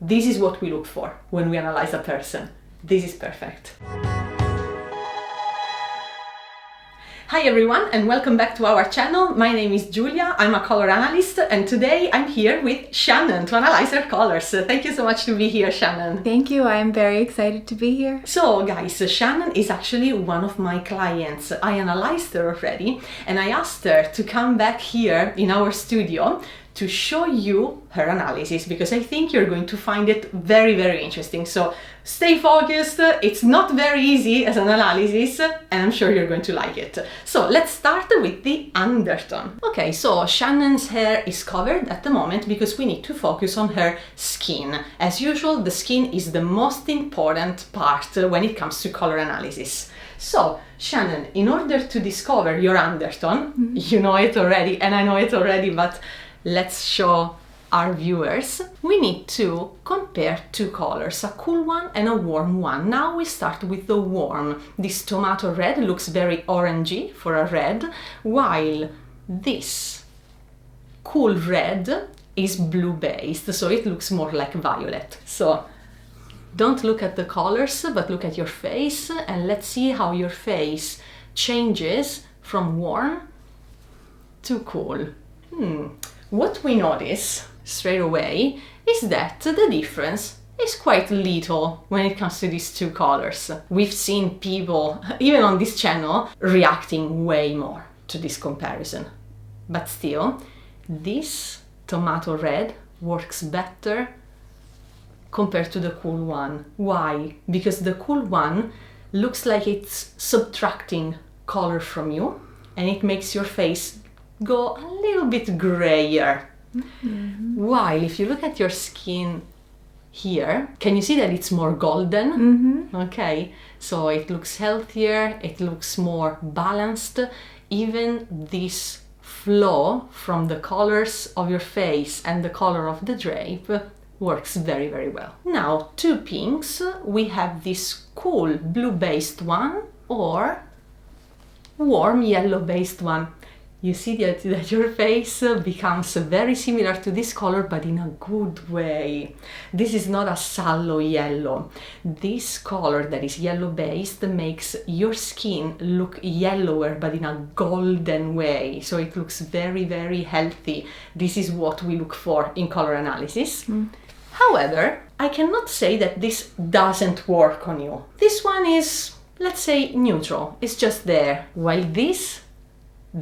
This is what we look for when we analyze a person. This is perfect. Hi everyone and welcome back to our channel. My name is Giulia, I'm a color analyst and today I'm here with Shannon to analyze her colors. Thank you so much to be here, Shannon. Thank you, I'm very excited to be here. So guys, Shannon is actually one of my clients. I analyzed her already and I asked her to come back here in our studio to show you her analysis because I think you're going to find it very, very interesting. So stay focused, it's not very easy as an analysis and I'm sure you're going to like it. So let's start with the undertone. Okay, so Shannon's hair is covered at the moment because we need to focus on her skin. As usual, the skin is the most important part when it comes to color analysis. So, Shannon, in order to discover your undertone, you know it already and I know it already, but let's show our viewers. We need to compare two colors, a cool one and a warm one. Now we start with the warm. This tomato red looks very orangey for a red, while this cool red is blue based, so it looks more like violet. So don't look at the colors, but look at your face and let's see how your face changes from warm to cool. What we notice straight away is that the difference is quite little when it comes to these two colors. We've seen people, even on this channel, reacting way more to this comparison. But still, this tomato red works better compared to the cool one. Why? Because the cool one looks like it's subtracting color from you and it makes your face go a little bit grayer. While if you look at your skin here, can you see that it's more golden? Okay, so it looks healthier, it looks more balanced. Even this flow from the colors of your face and the color of the drape works very, very well. Now, two pinks. We have this cool blue-based one or warm yellow-based one. You see that your face becomes very similar to this color, but in a good way. This is not a sallow yellow. This color that is yellow based makes your skin look yellower, but in a golden way. So it looks very, very healthy. This is what we look for in color analysis. However, I cannot say that this doesn't work on you. This one is, let's say, neutral. It's just there. While this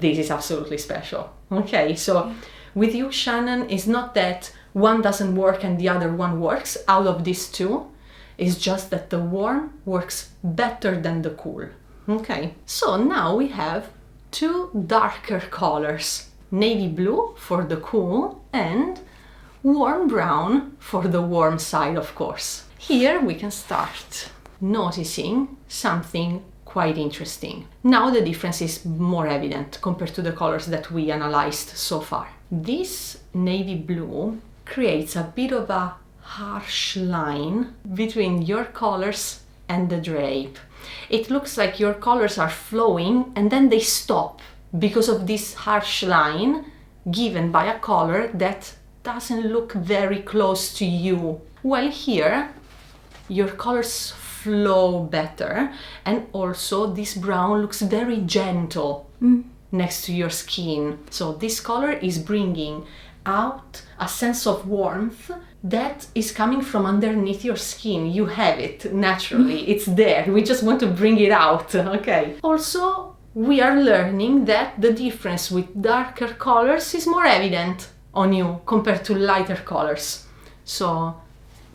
is absolutely special. Okay, so with you, Shannon, it's not that one doesn't work and the other one works out of these two. It's just that the warm works better than the cool. Okay, so now we have two darker colors. Navy blue for the cool and warm brown for the warm side, of course. Here we can start noticing something quite interesting. Now the difference is more evident compared to the colors that we analyzed so far. This navy blue creates a bit of a harsh line between your colors and the drape. It looks like your colors are flowing and then they stop because of this harsh line given by a color that doesn't look very close to you. While here, your colors flow better and also this brown looks very gentle next to your skin. So this color is bringing out a sense of warmth that is coming from underneath your skin. You have it naturally, it's there. We just want to bring it out, okay? Also, we are learning that the difference with darker colors is more evident on you compared to lighter colors. So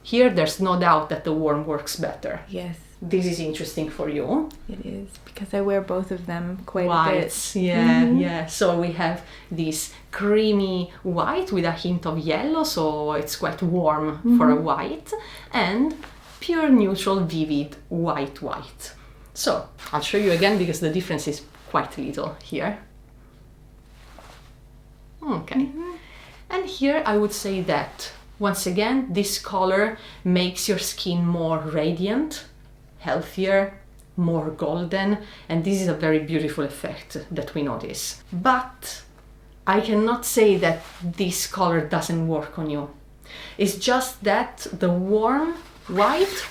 here there's no doubt that the warm works better. Yes. This is interesting for you. It is, because I wear both of them quite a Whites, bit. yeah. So we have this creamy white with a hint of yellow, so it's quite warm for a white, and pure neutral vivid white. So I'll show you again because the difference is quite little here. Okay. And here I would say that once again, this color makes your skin more radiant, healthier, more golden, and this is a very beautiful effect that we notice. But I cannot say that this color doesn't work on you. It's just that the warm white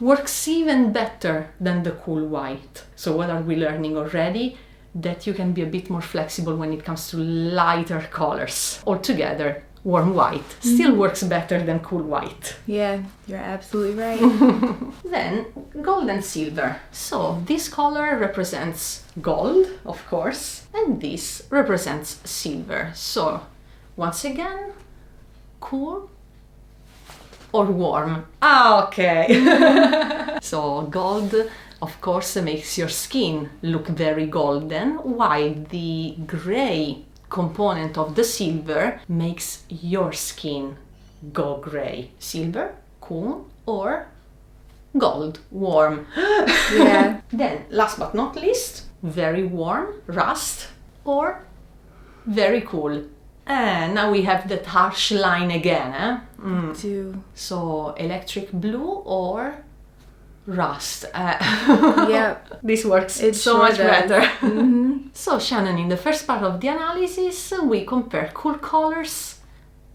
works even better than the cool white. So what are we learning already? That you can be a bit more flexible when it comes to lighter colors. Altogether, warm white still works better than cool white. Yeah, you're absolutely right. Then gold and silver. So this color represents gold, of course, and this represents silver. So once again, cool or warm? Ah, okay. So gold, of course, makes your skin look very golden, while the gray component of the silver makes your skin go gray. Silver, cool, or gold, warm. Yeah. Then, last but not least, very warm, rust, or very cool. And now we have that harsh line again, eh? Do. So, electric blue or rust. Yep. This works It so sure much does. better. So, Shannon, in the first part of the analysis, we compare cool colors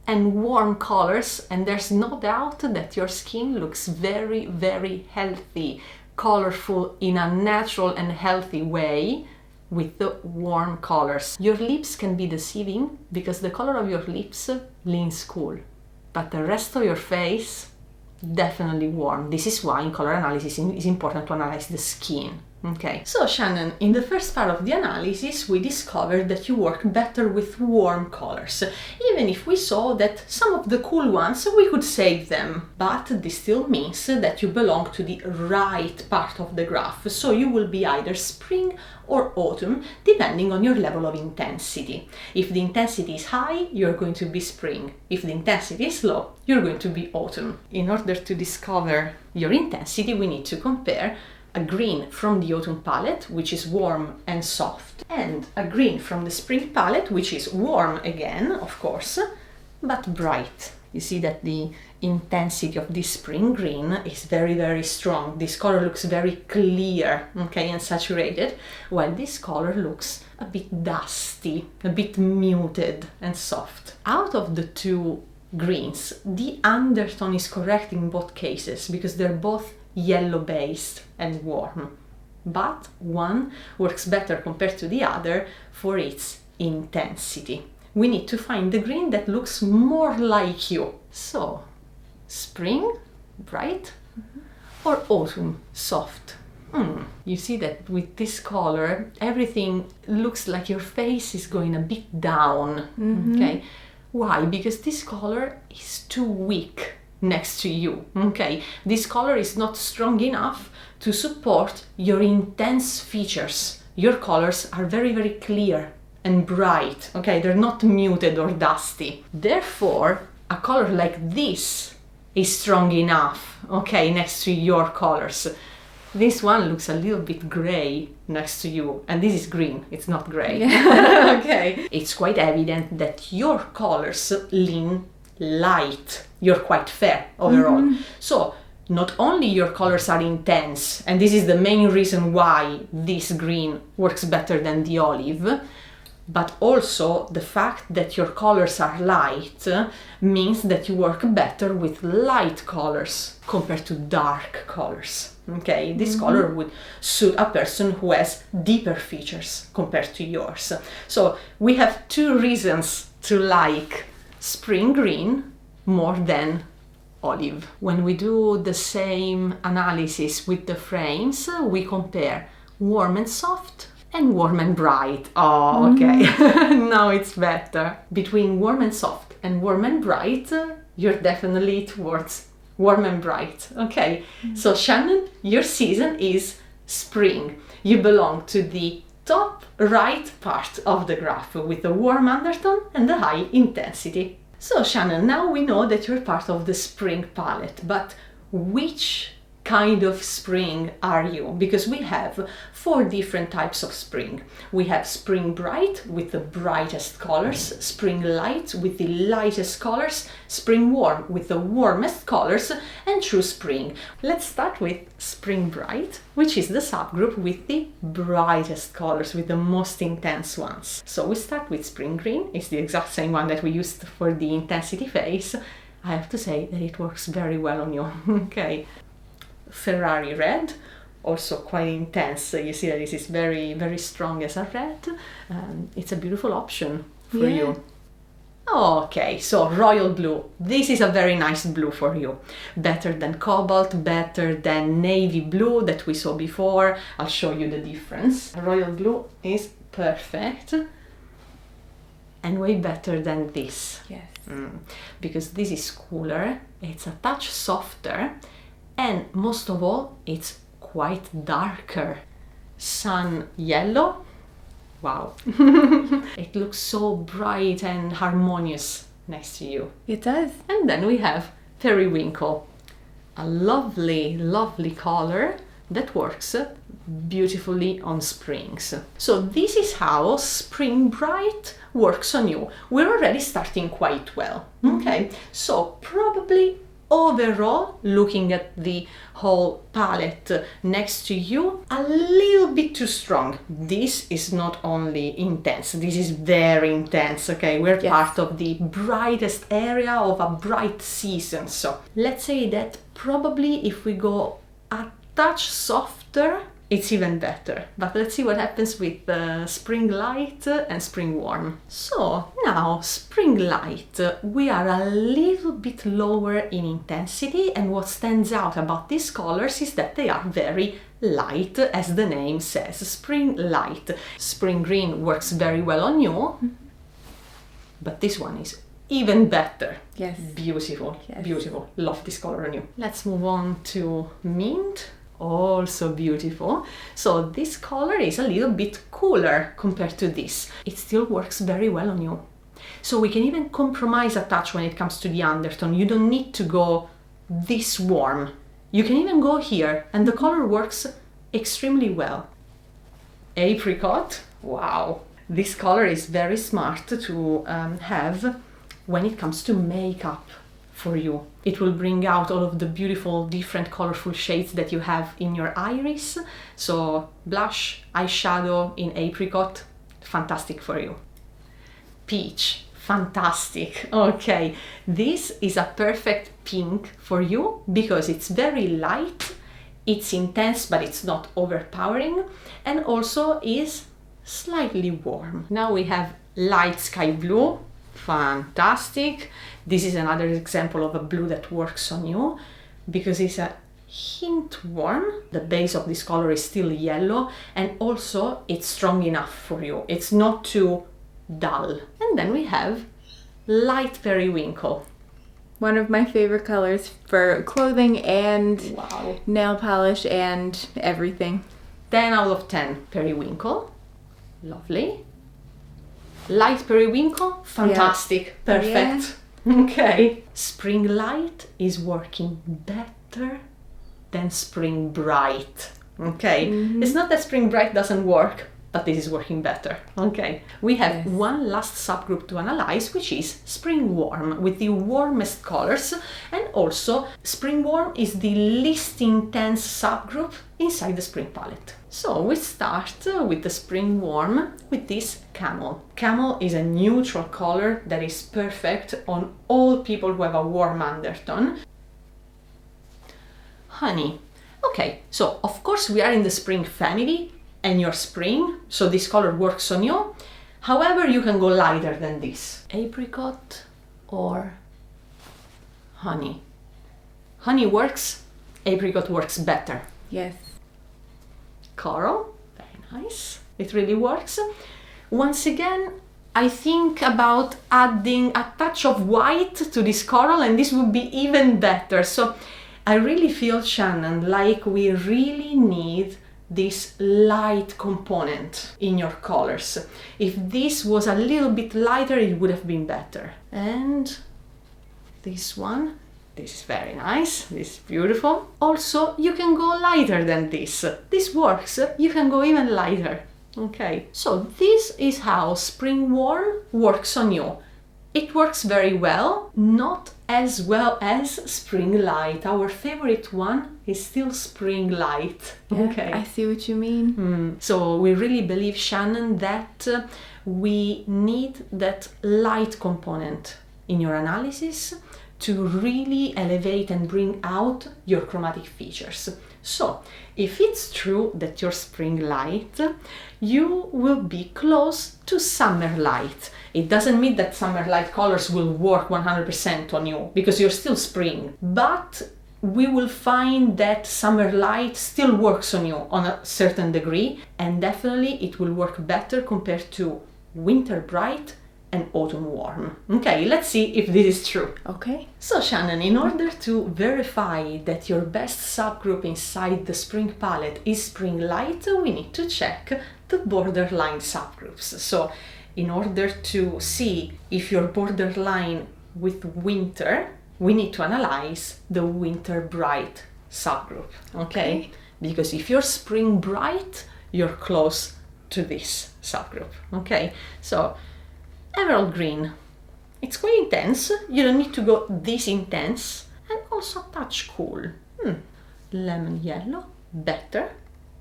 and warm colors, and there's no doubt that your skin looks very, very healthy, colorful in a natural and healthy way with the warm colors. Your lips can be deceiving because the color of your lips leans cool, but the rest of your face definitely warm. This is why in color analysis it's important to analyze the skin. Okay, so Shannon, in the first part of the analysis we discovered that you work better with warm colors, even if we saw that some of the cool ones we could save them, but this still means that you belong to the right part of the graph, so you will be either spring or autumn depending on your level of intensity. If the intensity is high, you're going to be spring. If the intensity is low, you're going to be autumn. In order to discover your intensity, we need to compare a green from the autumn palette, which is warm and soft, and a green from the spring palette, which is warm again, of course, but bright. You see that the intensity of this spring green is very, very strong. This color looks very clear, okay, and saturated, while this color looks a bit dusty, a bit muted and soft. Out of the two greens, the undertone is correct in both cases because they're both yellow based and warm, but one works better compared to the other for its intensity. We need to find the green that looks more like you. So, spring, bright, or autumn, soft. You see that with this color, everything looks like your face is going a bit down. Okay, why? Because this color is too weak next to you. Okay, this color is not strong enough to support your intense features. Your colors are very, very clear and bright. Okay, they're not muted or dusty. Therefore, a color like this is strong enough, okay, next to your colors. This one looks a little bit gray next to you, and this is green, it's not gray. Yeah. Okay. It's quite evident that your colors lean light. You're quite fair overall. So not only your colors are intense, and this is the main reason why this green works better than the olive, but also the fact that your colors are light means that you work better with light colors compared to dark colors. Okay, this color would suit a person who has deeper features compared to yours. So we have two reasons to like spring green more than olive. When we do the same analysis with the frames, we compare warm and soft and warm and bright. Oh, okay. Now it's better. Between warm and soft and warm and bright, you're definitely towards warm and bright. Okay. So Shannon, your season is spring. You belong to the top right part of the graph with a warm undertone and a high intensity. So Shannon, now we know that you're part of the spring palette, but which kind of spring are you? Because we have 4 different types of spring. We have spring bright with the brightest colors, spring light with the lightest colors, spring warm with the warmest colors, and true spring. Let's start with spring bright, which is the subgroup with the brightest colors, with the most intense ones. So we start with spring green. It's the exact same one that we used for the intensity phase. I have to say that it works very well on you. Okay. Ferrari red, also quite intense. You see that this is very, very strong as a red. It's a beautiful option for you. Okay, so royal blue. This is a very nice blue for you. Better than cobalt, better than navy blue that we saw before. I'll show you the difference. Royal blue is perfect and way better than this. Yes. Because this is cooler, it's a touch softer, and most of all, it's quite darker. Sun yellow. Wow. It looks so bright and harmonious next to you. It does. And then we have periwinkle, a lovely, lovely color that works beautifully on springs. So this is how Spring Bright works on you. We're already starting quite well. Okay, so probably overall, looking at the whole palette next to you, a little bit too strong. This is not only intense, this is very intense, okay? We're part of the brightest area of a bright season. So let's say that probably if we go a touch softer, it's even better. But let's see what happens with Spring Light and Spring Warm. So now Spring Light, we are a little bit lower in intensity, and what stands out about these colors is that they are very light, as the name says, Spring Light. Spring Green works very well on you, but this one is even better. Yes. Beautiful, yes. Beautiful. Love this color on you. Let's move on to Mint. Also beautiful. So this color is a little bit cooler compared to this. It still works very well on you. So we can even compromise a touch when it comes to the undertone. You don't need to go this warm. You can even go here and the color works extremely well. Apricot, wow. This color is very smart to have when it comes to makeup for you. It will bring out all of the beautiful, different, colorful shades that you have in your iris. So blush, eyeshadow in apricot, fantastic for you. Peach, fantastic. Okay, this is a perfect pink for you because it's very light, it's intense, but it's not overpowering, and also is slightly warm. Now we have light sky blue. Fantastic. This is another example of a blue that works on you because it's a hint warm. The base of this color is still yellow, and also it's strong enough for you. It's not too dull. And then we have light periwinkle. One of my favorite colors for clothing and Wow. nail polish and everything. 10 out of 10 periwinkle. Lovely. Light periwinkle, fantastic, perfect. Okay. Spring Light is working better than Spring Bright. Okay. It's not that Spring Bright doesn't work, but this is working better. Okay. We have one last subgroup to analyze, which is Spring Warm, with the warmest colors, and also Spring Warm is the least intense subgroup inside the Spring palette. So we start with the Spring Warm with this Camel. Camel is a neutral color that is perfect on all people who have a warm undertone. Honey. Okay, so of course we are in the Spring family and you're Spring, so this color works on you. However, you can go lighter than this. Apricot or Honey. Honey works, apricot works better. Yes. Coral, very nice. It really works. Once again, I think about adding a touch of white to this coral, and this would be even better. So I really feel, Shannon, like we really need this light component in your colors. If this was a little bit lighter, it would have been better. And this one. This is very nice, this is beautiful. Also, you can go lighter than this. This works, you can go even lighter. Okay, so this is how Spring Warm works on you. It works very well, not as well as Spring Light. Our favorite one is still Spring Light. Okay. I see what you mean. So we really believe, Shannon, that we need that light component in your analysis to really elevate and bring out your chromatic features. So, if it's true that you're spring light, you will be close to summer light. It doesn't mean that summer light colors will work 100% on you, because you're still spring, but we will find that summer light still works on you on a certain degree, and definitely it will work better compared to winter bright and autumn warm. Okay, let's see if this is true. Okay. So Shannon, in order to verify that your best subgroup inside the spring palette is spring light, we need to check the borderline subgroups. So in order to see if you're borderline with winter, we need to analyze the winter bright subgroup, okay? Because if you're spring bright, you're close to this subgroup, okay? So emerald green, it's quite intense. You don't need to go this intense, and also a touch cool. Lemon yellow, better,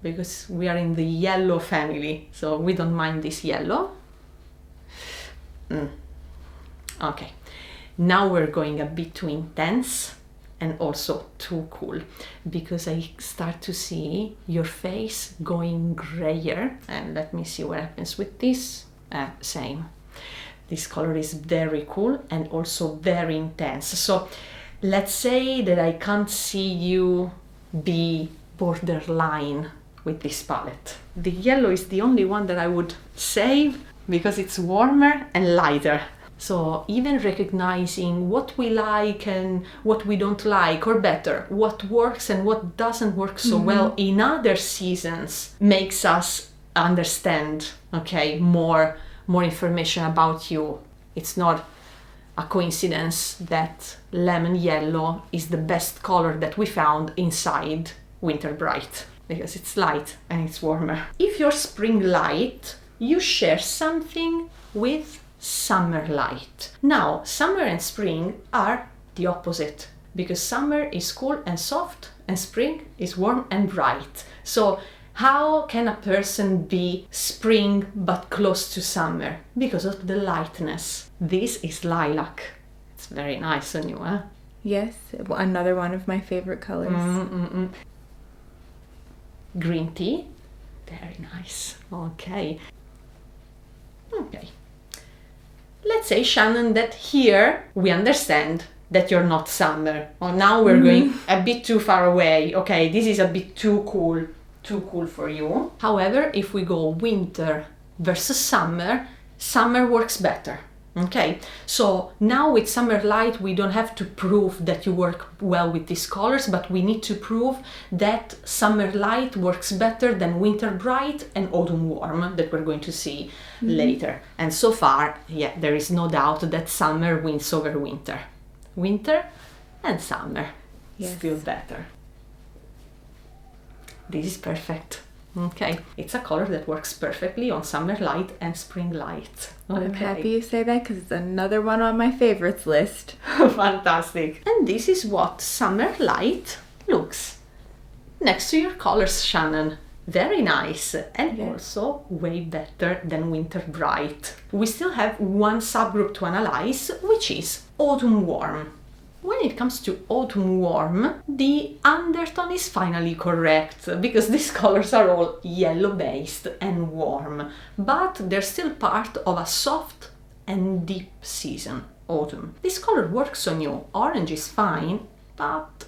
because we are in the yellow family, so we don't mind this yellow. Okay, now we're going a bit too intense and also too cool, because I start to see your face going grayer. And let me see what happens with this. Same. This color is very cool and also very intense. So let's say that I can't see you be borderline with this palette. The yellow is the only one that I would save because it's warmer and lighter. So even recognizing what we like and what we don't like, or better, what works and what doesn't work so well in other seasons, makes us understand, okay, more information about you. It's not a coincidence that lemon yellow is the best color that we found inside winter bright, because it's light and it's warmer. If you're spring light, you share something with summer light. Now, summer and spring are the opposite, because summer is cool and soft and spring is warm and bright. So how can a person be spring but close to summer? Because of the lightness. This is lilac. It's very nice on you, huh? Yes, another one of my favorite colors. Green tea. Very nice. Okay. Let's say, Shannon, that here we understand that you're not summer. Or now we're going a bit too far away. Okay, this is a bit too cool for you. However, if we go winter versus summer, summer works better. Okay, so now with summer light, we don't have to prove that you work well with these colors, but we need to prove that summer light works better than winter bright and autumn warm that we're going to see later. And so far, yeah, there is no doubt that summer wins over winter. Winter and summer, still better. This is perfect. Okay, it's a color that works perfectly on summer light and spring light. Okay. I'm happy you say that, because it's another one on my favorites list. Fantastic. And this is what summer light looks next to your colors, Shannon. Very nice, and also way better than winter bright. We still have one subgroup to analyze, which is autumn warm. When it comes to autumn warm, the undertone is finally correct, because these colors are all yellow-based and warm, but they're still part of a soft and deep season, autumn. This color works on you. Orange is fine, but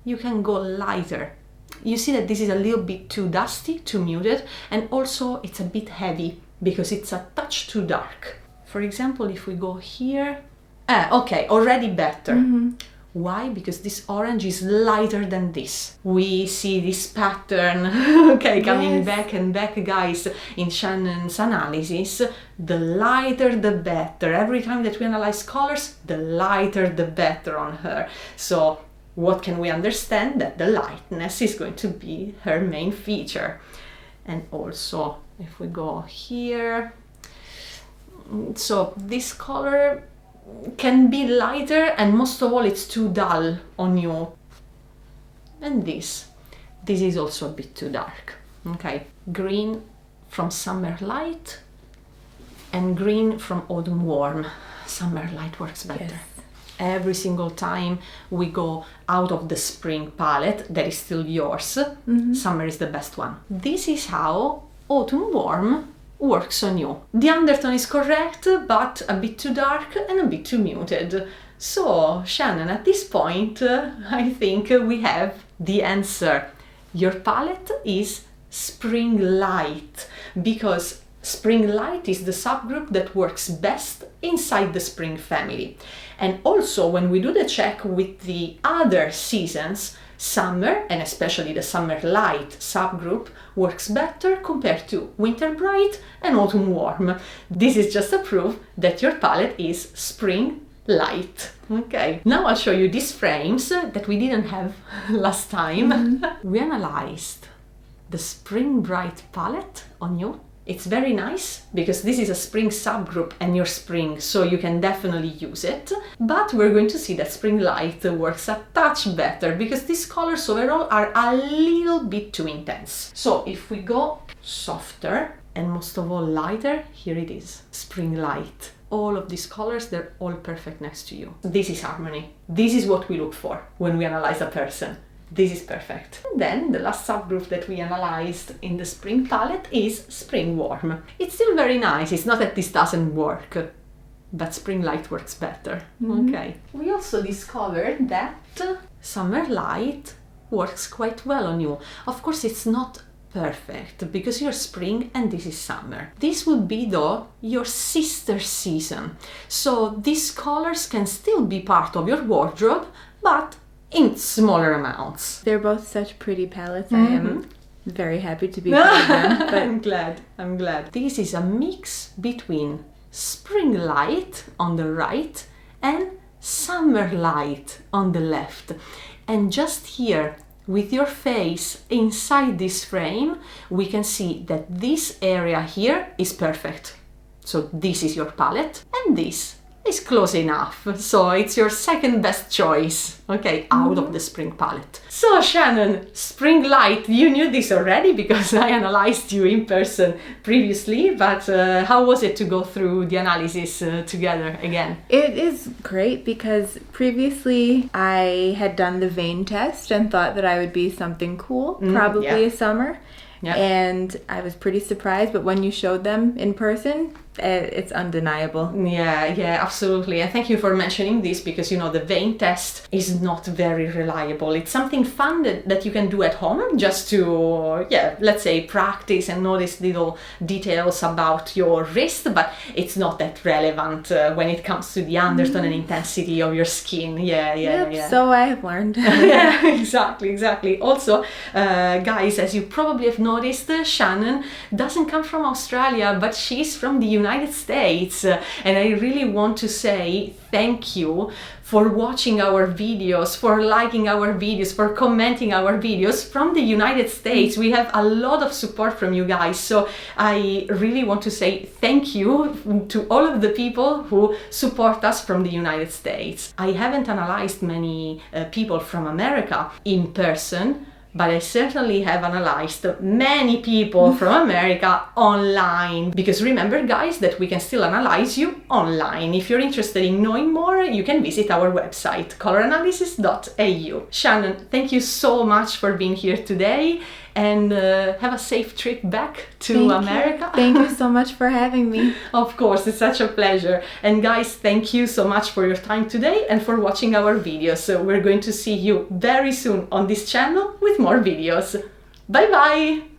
you can go lighter. You see that this is a little bit too dusty, too muted, and also it's a bit heavy because it's a touch too dark. For example, if we go here, okay, already better. Why? Because this orange is lighter than this. We see this pattern, okay, coming back and back, guys, in Shannon's analysis. The lighter, the better. Every time that we analyze colors, the lighter, the better on her. So what can we understand? That the lightness is going to be her main feature. And also, if we go here, so this color can be lighter, and most of all it's too dull on you. And this is also a bit too dark. Okay, green from summer light and green from autumn warm. Summer light works better. every single time we go out of the spring palette that is still yours, summer is the best one. This is how autumn warm works on you. The undertone is correct, but a bit too dark and a bit too muted. So, Shannon, at this point, I think we have the answer. Your palette is Spring Light, because Spring Light is the subgroup that works best inside the spring family. And also, when we do the check with the other seasons, summer, and especially the Summer Light subgroup, works better compared to Winter Bright and Autumn Warm. This is just a proof that your palette is Spring Light. Okay, now I'll show you these frames that we didn't have last time. We analyzed the Spring Bright palette on you. It's very nice because this is a spring subgroup and you're spring, so you can definitely use it. But we're going to see that Spring Light works a touch better because these colors overall are a little bit too intense. So if we go softer and most of all lighter, here it is, Spring Light. All of these colors, they're all perfect next to you. This is harmony. This is what we look for when we analyze a person. This is perfect. And then the last subgroup that we analyzed in the spring palette is Spring Warm. It's still very nice. It's not that this doesn't work, but Spring Light works better. Okay. We also discovered that Summer Light works quite well on you. Of course, it's not perfect because you're spring and this is summer. This would be though your sister season. So these colors can still be part of your wardrobe, but in smaller amounts. They're both such pretty palettes. I am very happy to be part of them. But I'm glad. This is a mix between Spring Light on the right and Summer Light on the left. And just here, with your face inside this frame, we can see that this area here is perfect. So this is your palette, and this is close enough. So it's your second best choice, okay, out of the spring palette. So Shannon, Spring Light, you knew this already because I analyzed you in person previously, but how was it to go through the analysis together again? it is great because previously I had done the vein test and thought that I would be something cool, probably a summer. Yeah. And I was pretty surprised, but when you showed them in person, it's undeniable. Yeah, absolutely. And thank you for mentioning this because, you know, the vein test is not very reliable. It's something fun that you can do at home just to, let's say practice and notice little details about your wrist, but it's not that relevant when it comes to the undertone and intensity of your skin. Yeah. So I have learned. Yeah, exactly. Also, guys, as you probably have noticed, Shannon doesn't come from Australia, but she's from the United States. And I really want to say thank you for watching our videos, for liking our videos, for commenting our videos from the United States. We have a lot of support from you guys. So I really want to say thank you to all of the people who support us from the United States. I haven't analyzed many people from America in person, but I certainly have analyzed many people from America online. Because remember, guys, that we can still analyze you online. If you're interested in knowing more, you can visit our website, coloranalysis.au. Shannon, thank you so much for being here today, and have a safe trip back to America. Thank you so much for having me. Of course, it's such a pleasure. And guys, thank you so much for your time today and for watching our videos. So we're going to see you very soon on this channel with more videos. Bye bye!